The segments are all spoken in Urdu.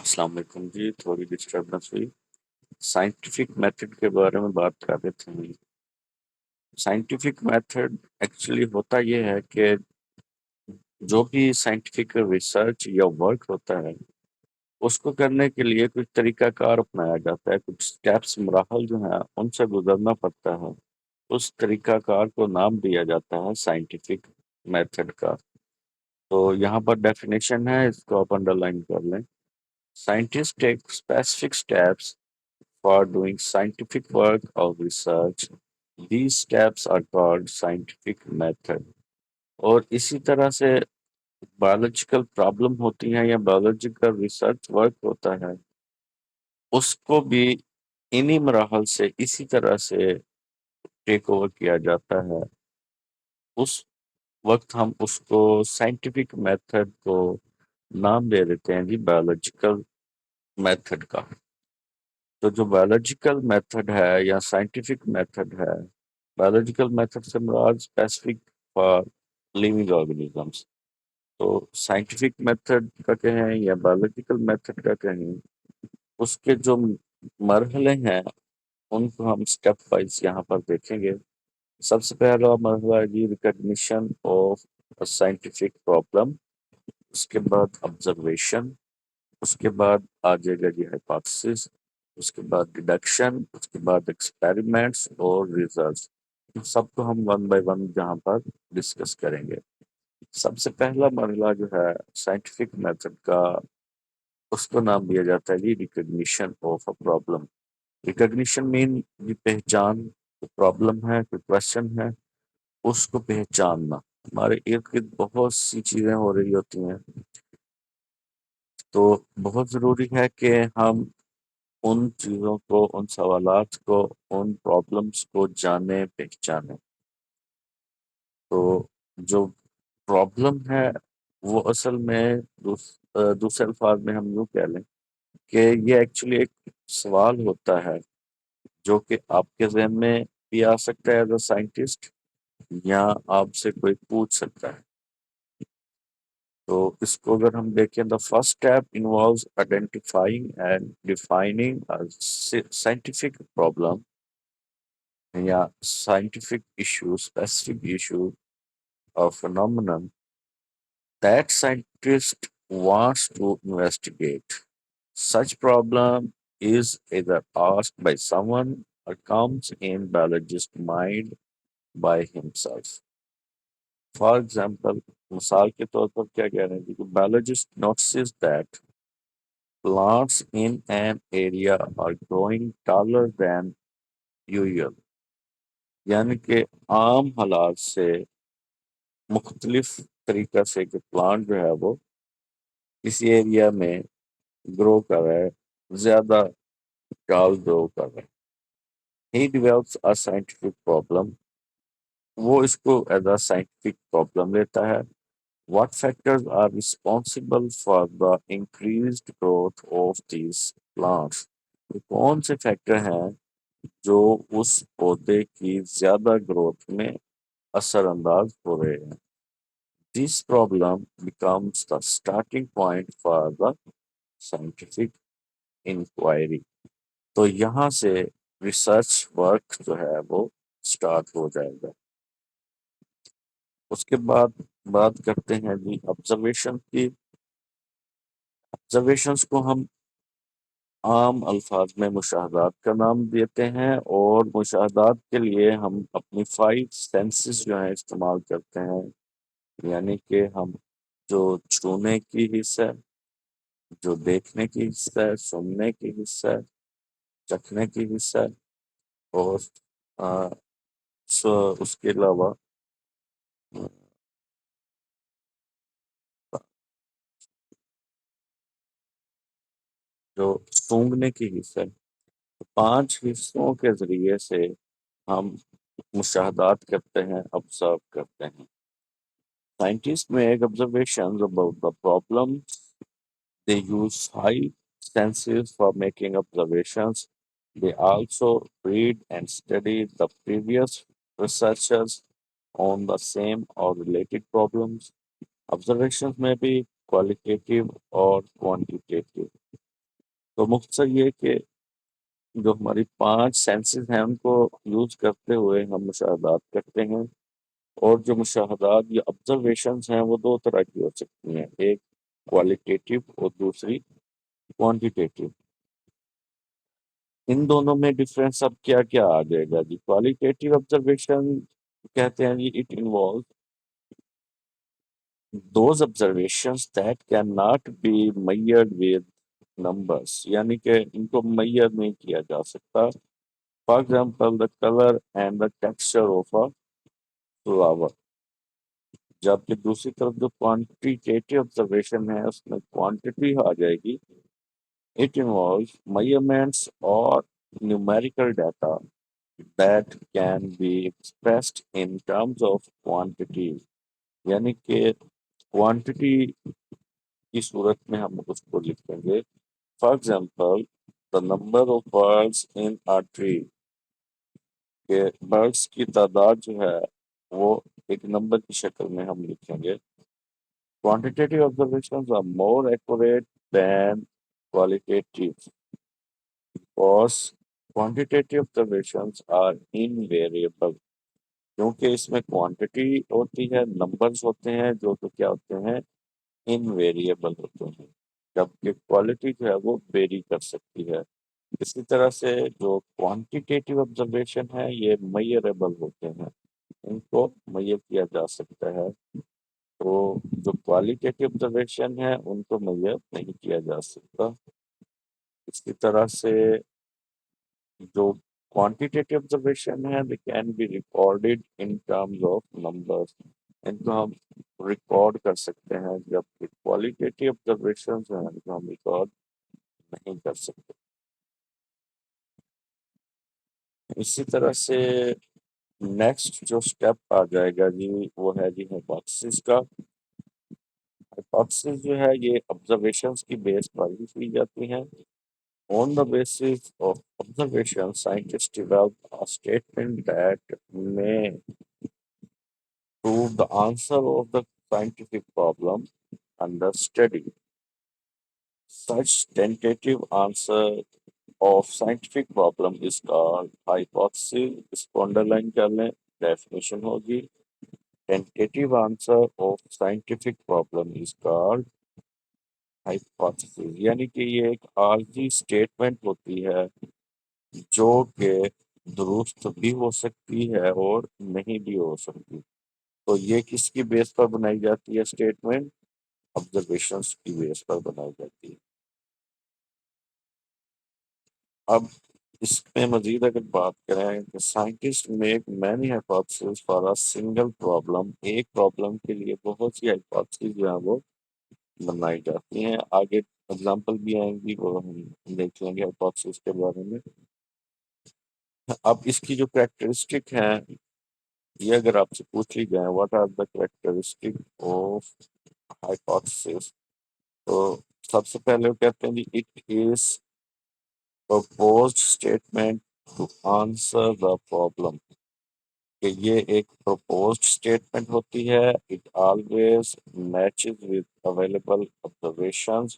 السلام علیکم جی، تھوڑی ڈسٹربنس ہوئی۔ سائنٹیفک میتھڈ کے بارے میں بات کر رہے تھے۔ سائنٹیفک میتھڈ ایکچولی ہوتا یہ ہے کہ جو بھی سائنٹیفک ریسرچ یا ورک ہوتا ہے اس کو کرنے کے لیے کچھ طریقہ کار اپنایا جاتا ہے، کچھ سٹیپس مراحل جو ہیں ان سے گزرنا پڑتا ہے۔ اس طریقہ کار کو نام دیا جاتا ہے سائنٹیفک میتھڈ کا۔ تو یہاں پر ڈیفینیشن ہے، اس کو آپ انڈر لائن کر لیں۔ Scientists take specific steps for doing scientific work or research. These steps are called scientific method. اور اسی طرح سے بایولوجیکل پرابلم ہوتی ہیں یا بایولوجیکل ریسرچ ورک ہوتا ہے، اس کو بھی انہی مراحل سے اسی طرح سے ٹیک اوور کیا جاتا ہے۔ اس وقت ہم اس کو سائنٹیفک میتھڈ کو نام دے دیتے ہیں جی بایولوجیکل میتھڈ کا۔ تو جو بایولوجیکل میتھڈ ہے یا سائنٹیفک میتھڈ ہے، بایولوجیکل میتھڈ سے مراد اسپیسیفک فار لیونگ آرگنیزمس۔ تو سائنٹیفک میتھڈ کا کہیں یا بایولوجیکل میتھڈ کا کہیں، اس کے جو مرحلے ہیں ان کو ہم اسٹیپ وائز یہاں پر دیکھیں گے۔ سب سے پہلا مرحلہ ہے جی ریکگنیشن آف سائنٹیفک پرابلم، اس کے بعد آبزرویشن، اس کے بعد آ جائے گا جی ہائپوتھیسس، اس کے بعد ڈیڈکشن، اس کے بعد ایکسپیریمنٹس اور ریزلٹس۔ سب کو ہم ون بائی ون جہاں پر ڈسکس کریں گے۔ سب سے پہلا مرحلہ جو ہے سائنٹیفک میتھڈ کا، اس کو نام دیا جاتا ہے جی recognition of a problem. Recognition مین یہ پہچان، پرابلم ہے، کوئی کوشچن ہے، اس کو پہچاننا۔ ہمارے ارد گرد بہت سی چیزیں ہو رہی ہوتی ہیں، تو بہت ضروری ہے کہ ہم ان چیزوں کو، ان سوالات کو، ان پرابلمس کو جانیں، پہچانیں۔ تو جو پرابلم ہے وہ اصل میں دوسرے الفاظ میں ہم یوں کہہ لیں کہ یہ ایکچولی ایک سوال ہوتا ہے جو کہ آپ کے ذہن میں بھی آ سکتا ہے ایز اے سائنٹسٹ، یا آپ سے کوئی پوچھ سکتا ہے۔ تو اس کو اگر ہم دیکھیں، the first step involves identifying and defining scientific problem یا scientific issue, specific issue or phenomenon that scientist wants to investigate. Such problem is either asked by someone or comes in biologist mind by himself. For example, مثال کے طور پر کیا کہہ رہے ہیں کہ biologist notices that plants in an area are growing taller than usual. یعنی کہ عام حالات سے مختلف طریقہ سے کہ پلانٹ جو ہے وہ کسی ایریا میں گرو کر رہا ہے، زیادہ ٹال گرو کر رہا ہے۔ ہی ڈیولپس اے سائنٹیفک پرابلم، وہ اس کو ایز اے سائنٹیفک پرابلم لیتا ہے۔ What factors are responsible for the increased growth of these plants, کون سے فیکٹر ہیں جو اس پودے کی زیادہ گروتھ میں اثر انداز ہو رہے ہیں۔ This problem becomes the starting point for the scientific inquiry. تو یہاں سے ریسرچ ورک جو ہے وہ سٹارٹ ہو جائے گا۔ اس کے بعد بات کرتے ہیں جی آبزرویشن کی۔ آبزرویشنس کو ہم عام الفاظ میں مشاہدات کا نام دیتے ہیں، اور مشاہدات کے لیے ہم اپنی 5 سینسز جو ہیں استعمال کرتے ہیں، یعنی کہ ہم جو چھونے کی حص ہے، جو دیکھنے کی حص ہے، سننے کی حص ہے، چکھنے کی حص ہے، اور اس کے علاوہ جو سونگھنے کی حص ہے، 5 حصوں کے ذریعے سے ہم مشاہدات کرتے ہیں، آبزرو کرتے ہیں۔ Scientists make observations about the problem. They use 5 senses for making observations. They also read and study the previous researchers on the same or related problems. Observations may be qualitative or quantitative. تو مختصر یہ کہ جو ہماری 5 سینسز ہیں ان کو یوز کرتے ہوئے ہم مشاہدات کرتے ہیں، اور جو مشاہدات یا آبزرویشنز ہیں وہ 2 طرح کی ہو سکتی ہیں، ایک کوالیٹیٹیو اور دوسری کوانٹیٹیو۔ ان دونوں میں ڈفرینس اب کیا کیا آ جائے گا جی؟ کوالیٹیٹیو آبزرویشن کہتے ہیں جی it involve those observations that cannot be measured with numbers، یعنی کہ ان کو میئر نہیں کیا جا سکتا۔ For example the colour and the texture of a flower. جبکہ دوسری طرف جو کوانٹیٹیو آبزرویشن ہے اس میں کوانٹٹی آ جائے گی، اٹ انوالوز measurements اور numerical data that can be expressed in terms of quantity، یعنی کہ کوانٹٹی کی صورت میں ہم اس کو لکھیں گے۔ For example the number of birds in a tree، کہ برڈس کی تعداد جو ہے وہ ایک نمبر کی شکل میں ہم لکھیں گے۔ Quantitative observations are more accurate than qualitative because quantitative observations are invariable، کیونکہ اس میں کوانٹٹی ہوتی ہے، نمبرز ہوتے ہیں جو تو کیا ہوتے ہیں، انویریبل ہوتے ہیں، جبکہ کوالٹی جو ہے وہ ویری کر سکتی ہے۔ اسی طرح سے جو کوانٹیٹیو آبزرویشن ہے یہ میئربل ہوتے ہیں، ان کو میئر کیا جا سکتا ہے، تو جو کوالیٹیٹیو آبزرویشن ہے ان کو میئر نہیں کیا جا سکتا۔ اسی طرح سے جو کوانٹیٹیو آبزرویشن ہے they can be recorded in terms of numbers، ان کو ہم ریکارڈ کر سکتے ہیں، جبکہ کوالیٹیٹیو آبزرویشن جو ہیں ان کو ہم ریکارڈ نہیں کر سکتے۔ اسی طرح سے نیکسٹ جو اسٹیپ آ جائے گا جی وہ ہے جی ہائپوتھیسس کا۔ ہائپوتھیسس جو ہے یہ آبزرویشنس کی بیس پر ہی کی جاتی ہیں۔ On the basis of observation, scientists develop a statement that may prove the answer of the scientific problem under study. Such tentative answer of scientific problem is called hypothesis۔ اس کو underline کر لیں، definition ہوگی tentative answer of scientific problem is called hypothesis، یعنی کہ یہ ایک عارضی statement ہوتی ہے جو کہ درست بھی ہو سکتی ہے اور نہیں بھی ہو سکتی۔ تو یہ کس کی بیس پر بنائی جاتی ہے اسٹیٹمنٹ؟ آبزرویشنس کی بیس پر بنائی جاتی ہے۔ اب اس میں مزید اگر بات کریں کہ scientist make many hypotheses for a single problem, ایک پرابلم کے لیے بہت سی ہائپوتھیسز جو ہیں وہ بنائی جاتی ہیں۔ آگے اگزامپل بھی آئیں گی وہ ہم دیکھ لیں گے ہائپوتھیسز کے بارے میں۔ اب اس کی جو کریکٹرسٹک ہیں یہ اگر آپ سے پوچھ لی جائیں what are the characteristic of hypothesis, تو سب سے پہلے وہ کہتے ہیں جی it is proposed statement to answer the problem، کہ یہ ایک proposed statement ہوتی ہے۔ it always matches with available observations،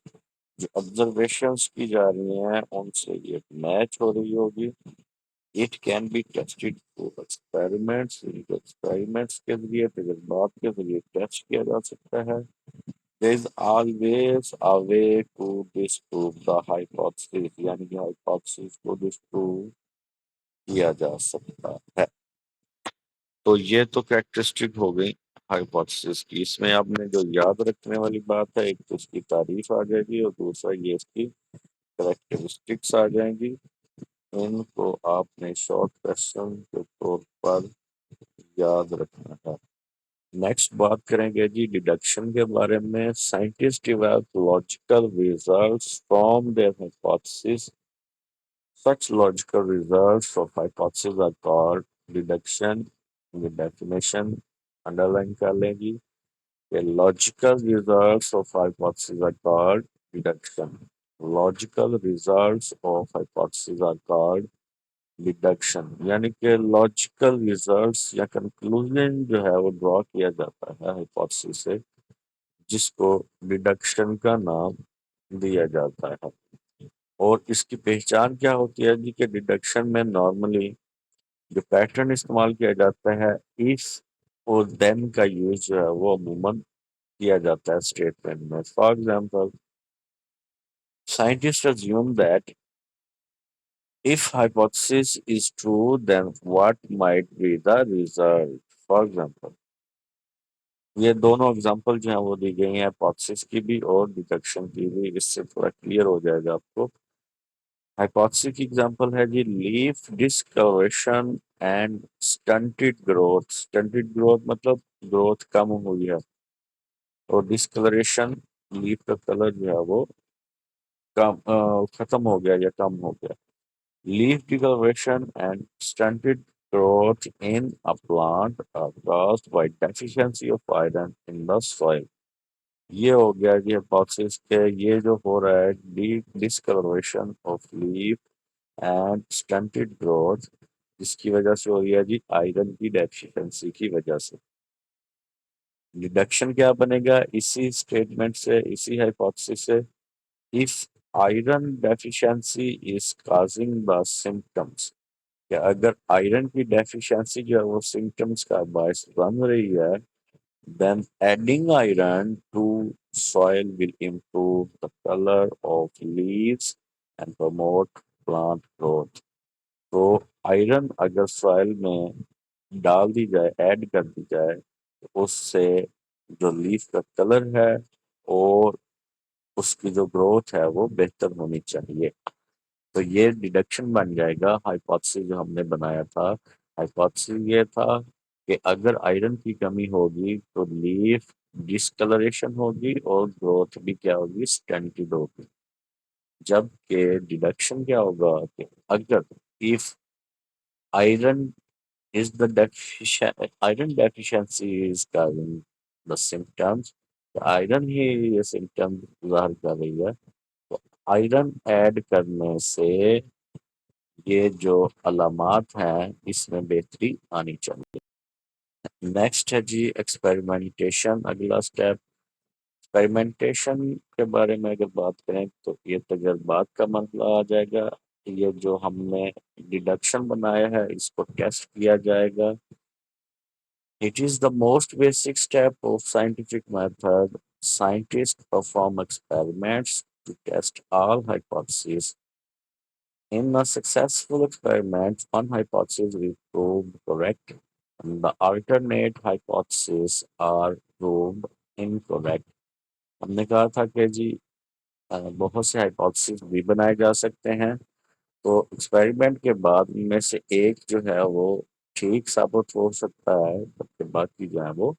جو observations کی جا رہی ہیں ان سے یہ میچ ہو رہی ہوگی۔ it can be tested through experiments، experiments کے ذریعے تجربات کے ذریعے ٹیسٹ کیا جا سکتا ہے۔ there is always a way to disprove the hypothesis، یعنی کہ hypothesis کو disprove کیا جا سکتا ہے۔ تو یہ تو کریکٹرسٹک ہو گئی ہائپوتھیسس کی۔ اس میں آپ نے جو یاد رکھنے والی بات ہے، ایک تو اس کی تعریف آ جائے گی اور دوسرا یہ اس کی کریکٹرسٹکس آ جائیں گی۔ ان کو آپ نے شارٹ کویسچن کے طور پر یاد رکھنا ہے۔ نیکسٹ بات کریں گے جی ڈیڈکشن کے بارے میں۔ Scientist develop logical results from their hypothesis, such logical results of hypothesis are called deduction۔ یہ definition underline کر لیں گی کہ logical results of hypothesis are called deduction۔ logical results of hypothesis are called deduction، یعنی کہ لاجیکل ریزلٹس یا کنکلوژن جو ہے وہ ڈرا کیا جاتا ہے ہائپوتھیسس سے، جس کو ڈیڈکشن کا نام دیا جاتا ہے۔ اور اس کی پہچان کیا ہوتی ہے جی کہ ڈیڈکشن میں نارملی جو پیٹرن استعمال کیا جاتا ہے if اور then کا یوز جو ہے وہ عموماً کیا جاتا ہے اسٹیٹمنٹ میں. For example scientists assume that if hypothesis is true then what might be the result. For example یہ دونوں اگزامپل جو ہیں وہ دی گئی ہیں ہائپوتھسس کی بھی اور ڈیڈکشن کی بھی. اس سے تھوڑا کلیئر ہو جائے گا آپ کو. ہائپوتھسس کی اگزامپل ہے جی leaf discoloration and stunted growth. Stunted growth مطلب گروتھ کم ہوئی ہے، اور ڈسکلریشن لیف کا کلر جو ہے وہ ختم ہو گیا یا کم ہو گیا. Leaf discoloration and stunted growth in a plant are caused by deficiency of iron in the soil. یہ ہو گیا جی ہائپوتھسس کہ یہ جو ہو رہا ہے discoloration of leaf and stunted growth, جس کی وجہ سے ہو گیا جی آئرن کی ڈیفیشنسی کی وجہ سے. ڈیڈکشن کیا بنے گا اسی اسٹیٹمنٹ سے، اسی ہائپوتھسس سے. if iron deficiency is causing the symptoms، کہ اگر آئرن کی ڈیفیشنسی جو ہے وہ سمٹمس کا باعث بن رہی ہے then adding iron to soil will improve the color of leaves and promote plant growth. تو آئرن اگر سوائل میں ڈال دی جائے، ایڈ کر دی جائے، تو اس سے جو لیف کا کلر ہے اور اس کی جو گروتھ ہے وہ بہتر ہونی چاہیے. تو یہ ڈیڈکشن بن جائے گا ہائپوتھسس جو ہم نے بنایا تھا. ہائپوتھسس یہ تھا کہ اگر آئرن کی کمی ہوگی تو لیف ڈسکلریشن ہوگی اور گروتھ بھی کیا ہوگی، سٹنٹڈ ہوگی. جبکہ ڈیڈکشن کیا ہوگا کہ اگر if iron is the iron deficiency is causing the symptoms، iron ہی یہ سمٹم ظاہر کر رہی ہے، تو آئرن ایڈ کرنے سے یہ جو علامات ہیں اس میں بہتری آنی چاہیے. نیکسٹ ہے جی ایکسپیریمنٹیشن. اگلا اسٹیپ ایکسپیریمنٹیشن کے بارے میں اگر بات کریں تو یہ تجربات کا مسئلہ آ جائے گا. یہ جو ہم نے ڈیڈکشن بنایا ہے اس کو ٹیسٹ کیا جائے گا. It is the most basic step of scientific method. Scientists perform experiments to test all hypotheses. In a successful experiment, one hypothesis is proved correct, and the alternate hypotheses are proved incorrect. ہم نے کہا تھا کہ جی بہت سے ہائپوتھسس بھی بنائے جا سکتے ہیں، تو ایکسپیریمنٹ کے بعد ان میں سے ایک جو ہے وہ ٹھیک ثابت ہو سکتا ہے، جبکہ باقی جو ہے وہ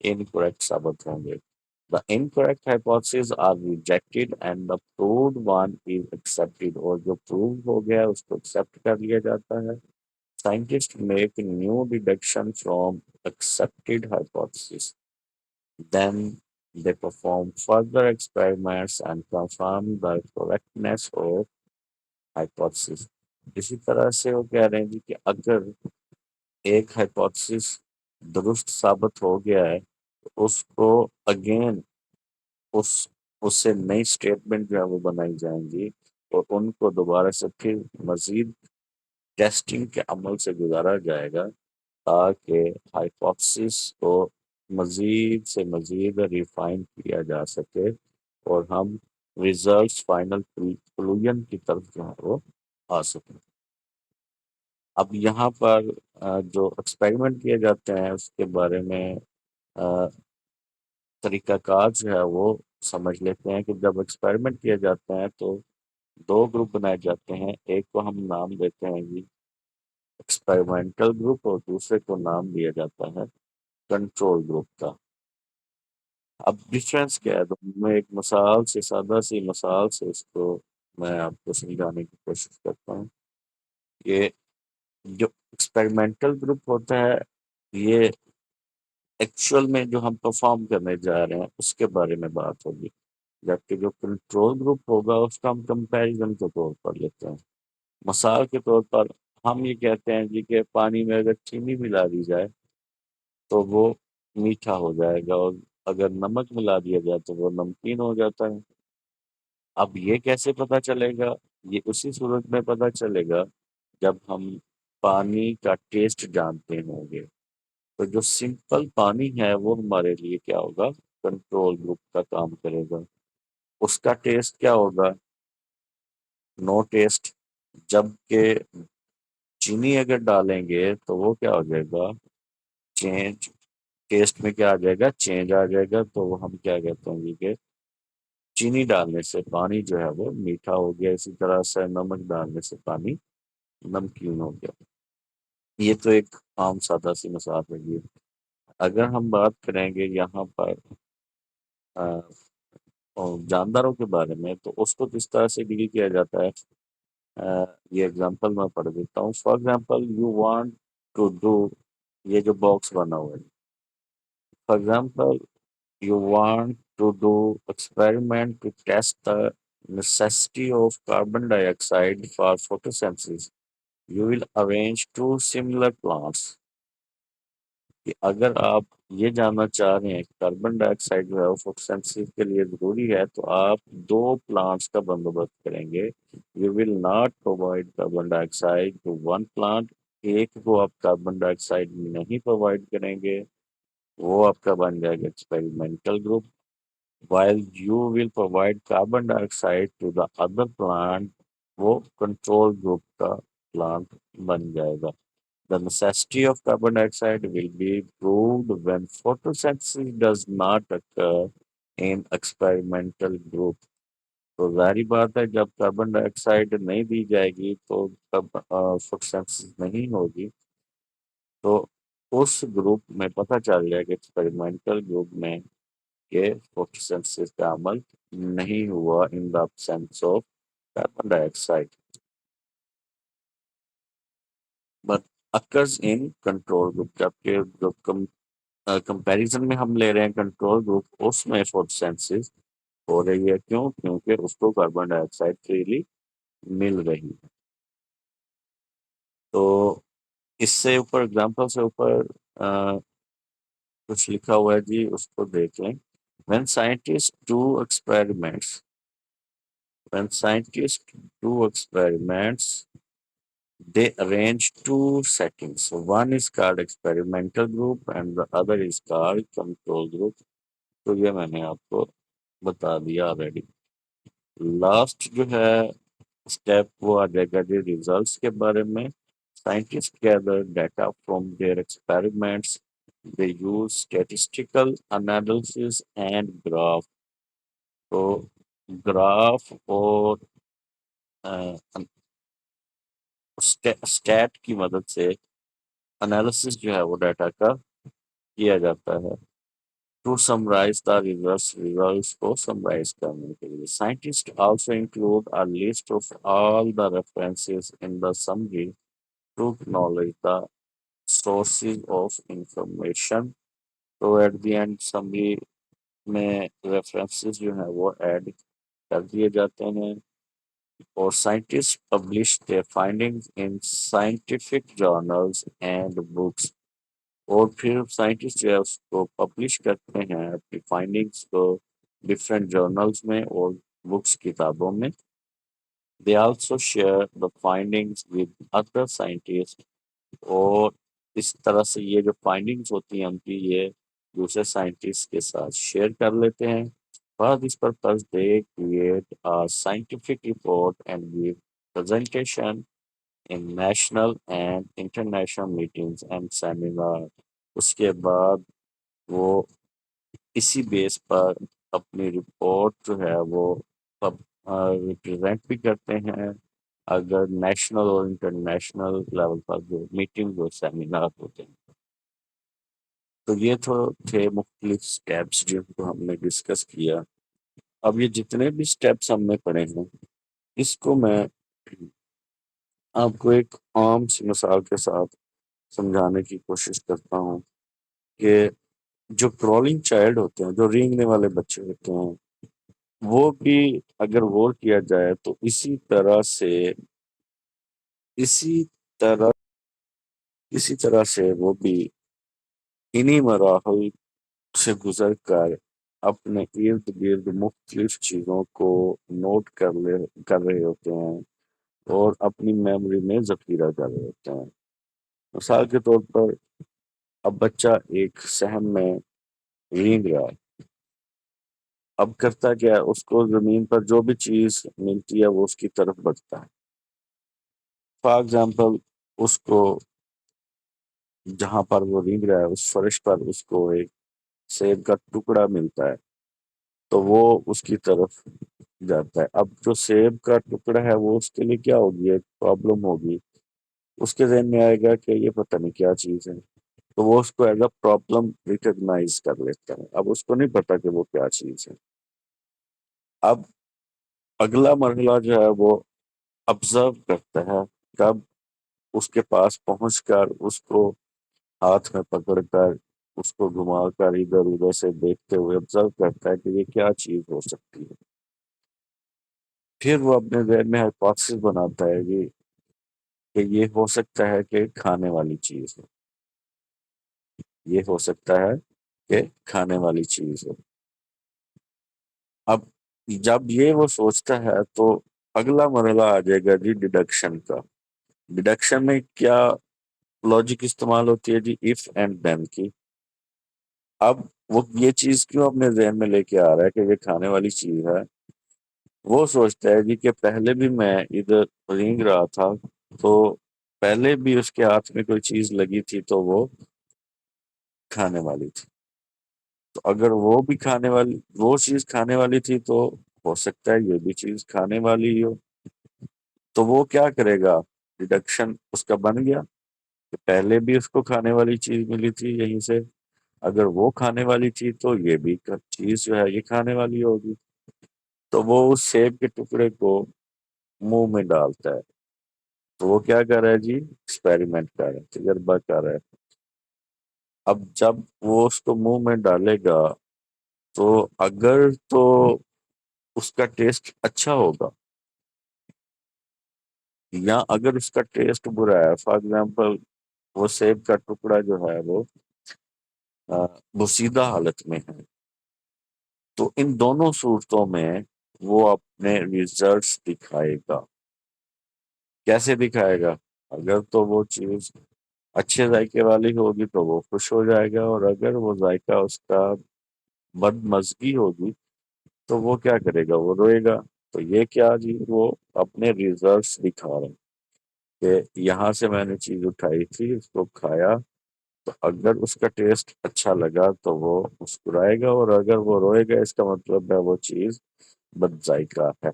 انکریکٹ ثابت ہوں گے. The incorrect hypotheses are rejected and the proved one is accepted. اور جو proved ہو گیا اس کو accept کر لیا جاتا ہے. Scientists make new deduction from accepted hypothesis. Then they perform further experiments and confirm the correctness of hypothesis. اسی طرح سے وہ کہہ رہے ہیں جی کہ اگر ایک ہائپوتھسس درست ثابت ہو گیا ہے تو اس کو اگین اس سے نئی اسٹیٹمنٹ جو ہے وہ بنائی جائیں گی اور ان کو دوبارہ سے پھر مزید ٹیسٹنگ کے عمل سے گزارا جائے گا تاکہ ہائپوتھسس کو مزید سے مزید ریفائن کیا جا سکے اور ہم ریزلٹس فائنل کنکلوژن کی طرف جو ہے وہ آ سکیں. اب یہاں پر جو ایکسپیریمنٹ کیے جاتے ہیں اس کے بارے میں طریقہ کار جو ہے وہ سمجھ لیتے ہیں کہ جب ایکسپیریمنٹ کیے جاتے ہیں تو دو گروپ بنائے جاتے ہیں. ایک کو ہم نام دیتے ہیں جی ایکسپیریمنٹل گروپ اور دوسرے کو نام دیا جاتا ہے کنٹرول گروپ کا. اب ڈفرینس کیا ہے تو میں ایک مثال سے، سادہ سی مثال سے اس کو میں آپ کو سمجھانے کی کوشش کرتا ہوں. کہ جو ایکسپیریمنٹل گروپ ہوتا ہے یہ ایکچوئل میں جو ہم پرفارم کرنے جا رہے ہیں اس کے بارے میں بات ہوگی، جبکہ جو کنٹرول گروپ ہوگا اس کا ہم کمپیریزن کے طور پر لیتے ہیں. مثال کے طور پر ہم یہ کہتے ہیں جی کہ پانی میں اگر چینی ملا دی جائے تو وہ میٹھا ہو جائے گا، اور اگر نمک ملا دیا جائے تو وہ نمکین ہو جاتا ہے. اب یہ کیسے پتہ چلے گا؟ یہ اسی صورت میں پتہ چلے گا جب ہم پانی کا ٹیسٹ جانتے ہوں گے. تو جو سمپل پانی ہے وہ ہمارے لیے کیا ہوگا؟ کنٹرول گروپ کا کام کرے گا. اس کا ٹیسٹ کیا ہوگا؟ نو ٹیسٹ. جبکہ چینی اگر ڈالیں گے تو وہ کیا ہو جائے گا؟ چینج. ٹیسٹ میں کیا آ جائے گا؟ چینج آ جائے گا. تو وہ ہم کیا کہتے ہیں کہ چینی ڈالنے سے پانی جو ہے وہ میٹھا ہو گیا، اسی طرح سے نمک ڈالنے سے پانی نمکین ہو گیا. یہ تو ایک عام سادہ سی مثال ہے. یہ اگر ہم بات کریں گے یہاں پر جانداروں کے بارے میں، تو اس کو کس طرح سے ڈیل کیا جاتا ہے. یہ ایگزامپل میں پڑھ دیتا ہوں. For example you want to do, یہ جو باکس بنا ہوا ہے، for example you want to do experiment to test the necessity of carbon dioxide for photosynthesis. You will arrange two similar plants. کہ اگر آپ یہ جاننا چاہ رہے ہیں کہ کاربن ڈائی آکسائڈ جو ہے وہ فوٹوسینتھسس کے لیے ضروری ہے، تو آپ دو پلانٹس کا بندوبست کریں گے. You will not provide carbon dioxide to one plant. ایک کو آپ کاربن ڈائی آکسائڈ نہیں پرووائڈ کریں گے، وہ آپ کا بن جائے گا experimental group. while you will provide carbon dioxide to the other plant، وہ کنٹرول گروپ کا پلانٹ بن جائے گا. The necessity of carbon dioxide will be proved when photosynthesis does not occur in experimental group. تو ظاہری بات ہے جب کاربن ڈائی آکسائڈ نہیں دی جائے گی تو تب فوٹوسینتھسس نہیں ہوگی. تو اس گروپ میں پتہ چل جائے گا ایکسپیریمنٹل گروپ میں کہ فوٹوسینتھسس کا عمل نہیں ہوا ان دا absence of carbon dye oxide. But occurs in control group. جبکہ جو کمپیریزن میں ہم لے رہے ہیں کنٹرول گروپ، اس میں فوٹوسینتھسس ہو رہی ہے. کیوں؟ کیونکہ اس کو کاربن ڈائی آکسائڈ فریلی مل رہی ہے. تو اس سے اوپر اگزامپل سے اوپر کچھ لکھا ہوا ہے جی، اس کو دیکھ لیں. when scientists do experiments when scientists do experiments they arrange two settings. One is called experimental group and the other is called control group. تو یہ میں نے آپ کو بتا دیا آلریڈی. لاسٹ جو ہے اسٹیپ وہ آ جائے گا جی ریزلٹس کے بارے میں. Scientists gather data from their experiments. They use statistical analysis and graph. تو گراف اور اسٹیٹ کی مدد سے انالیسس جو ہے وہ ڈیٹا کا کیا جاتا ہے ٹو سمرائز دا ریزلٹس کو سمرائز کرنے کے لیے. Scientist also include a list of all the references in the summary to acknowledge the sources of information. تو ایٹ دی اینڈ سمری میں ریفرنسز جو ہیں وہ ایڈ کر دیے جاتے ہیں. اور scientists publish their findings in scientific journals and books. اور پھر سائنٹسٹ جو ہے اس کو پبلش کرتے ہیں اپنی فائنڈنگس کو ڈفرینٹ جرنلز میں اور بکس کتابوں میں. They also share the findings with other scientists. اور اس طرح سے یہ جو فائنڈنگز ہوتی ہیں ان کی، یہ دوسرے سائنٹسٹ کے ساتھ شیئر کر لیتے ہیں. For this purpose, they create a scientific report and give presentation in national and international meetings and seminars. اس کے بعد وہ اسی بیس پر اپنی رپورٹ جو ہے وہ ریپرزینٹ بھی کرتے ہیں اگر نیشنل اور انٹرنیشنل لیول پر جو میٹنگ اور سیمینار ہوتے ہیں. تو یہ تو تھے مختلف سٹیپس جن کو ہم نے ڈسکس کیا. اب یہ جتنے بھی سٹیپس ہم نے پڑھے ہیں، اس کو میں آپ کو ایک عام سی مثال کے ساتھ سمجھانے کی کوشش کرتا ہوں کہ جو کرولنگ چائلڈ ہوتے ہیں، جو رینگنے والے بچے ہوتے ہیں، وہ بھی اگر غور کیا جائے تو اسی طرح سے وہ بھی انہی مراحل سے گزر کر اپنے ارد گرد مختلف چیزوں کو نوٹ کر رہے ہوتے ہیں. اور اپنی میموری میں ذخیرہ کر لیتے ہیں۔ مثال کے طور پر اب بچہ ایک صحن میں رینگ رہا ہے، اب کرتا کیا ہے، اس کو زمین پر جو بھی چیز ملتی ہے وہ اس کی طرف بڑھتا ہے۔ فار ایگزامپل، اس کو جہاں پر وہ رینگ رہا ہے اس فرش پر اس کو ایک سیب کا ٹکڑا ملتا ہے تو وہ اس کی طرف جاتا ہے۔ اب جو سیب کا ٹکڑا ہے وہ اس کے لیے کیا ہوگی، ایک پرابلم ہوگی، اس کے ذہن میں آئے گا کہ یہ پتہ نہیں کیا چیز ہے، تو وہ اس کو ایز اے پرابلم ریکگنائز کر لیتا ہے۔ اب اس کو نہیں پتا کہ وہ کیا چیز ہے۔ اب اگلا مرحلہ جو ہے وہ آبزرو کرتا ہے، کب اس کے پاس پہنچ کر اس کو ہاتھ میں پکڑ کر اس کو گھما کر ادھر ادھر سے دیکھتے ہوئے آبزرو کرتا ہے کہ یہ کیا چیز ہو سکتی ہے۔ پھر وہ اپنے ذہن میں ہائپوتھیسس بناتا ہے کہ یہ ہو سکتا ہے کہ کھانے والی چیز ہے، یہ ہو سکتا ہے کہ کھانے والی چیز ہے۔ اب جب یہ وہ سوچتا ہے تو اگلا مرحلہ آ جائے گا جی ڈیڈکشن کا۔ ڈیڈکشن میں کیا لاجک استعمال ہوتی ہے جی، اف اینڈ دین کی۔ اب وہ یہ چیز کیوں اپنے ذہن میں لے کے آ رہا ہے کہ یہ کھانے والی چیز ہے، وہ سوچتا ہے جی کہ پہلے بھی میں ادھر رینگ رہا تھا تو پہلے بھی اس کے ہاتھ میں کوئی چیز لگی تھی تو وہ کھانے والی تھی، تو اگر وہ بھی کھانے والی، وہ چیز کھانے والی تھی تو ہو سکتا ہے یہ بھی چیز کھانے والی ہی ہو۔ تو وہ کیا کرے گا، ڈیڈکشن اس کا بن گیا کہ پہلے بھی اس کو کھانے والی چیز ملی تھی یہیں سے، اگر وہ کھانے والی تھی تو یہ بھی چیز جو ہے یہ کھانے والی ہوگی۔ تو وہ اس سیب کے ٹکڑے کو منہ میں ڈالتا ہے، تو وہ کیا کر رہا ہے جی، ایکسپیریمنٹ کر رہا ہے، تجربہ کر رہا ہے۔ اب جب وہ اس کو منہ میں ڈالے گا تو اگر تو اس کا ٹیسٹ اچھا ہوگا، یا اگر اس کا ٹیسٹ برا ہے، فار ایگزامپل وہ سیب کا ٹکڑا جو ہے وہ بوسیدہ حالت میں ہے، تو ان دونوں صورتوں میں وہ اپنے ریزلٹس دکھائے گا۔ کیسے دکھائے گا، اگر تو وہ چیز اچھے ذائقے والی ہوگی تو وہ خوش ہو جائے گا، اور اگر وہ ذائقہ اس کا بد مزگی ہوگی تو وہ کیا کرے گا، وہ روئے گا۔ تو یہ کیا جی، وہ اپنے ریزلٹس دکھا رہے ہیں کہ یہاں سے میں نے چیز اٹھائی تھی، اس کو کھایا، تو اگر اس کا ٹیسٹ اچھا لگا تو وہ مسکرائے گا، اور اگر وہ روئے گا اس کا مطلب ہے وہ چیز بد ذائقہ ہے۔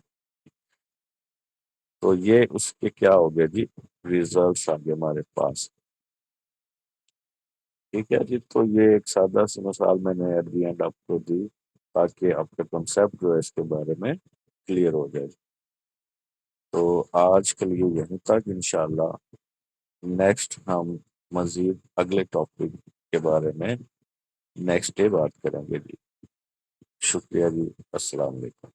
تو یہ اس کے کیا ہو گیا جی، ریزلٹس آ گئے ہمارے پاس۔ ٹھیک ہے جی، تو یہ ایک سادہ سی مثال میں نے ایٹ دی اینڈ آپ کو دی تاکہ آپ کا کنسیپٹ جو ہے اس کے بارے میں کلیئر ہو جائے۔ تو آج کے لیے یہیں تک، انشاءاللہ نیکسٹ ہم مزید اگلے ٹاپک کے بارے میں نیکسٹ ڈے بات کریں گے جی۔ شکریہ جی، السلام علیکم۔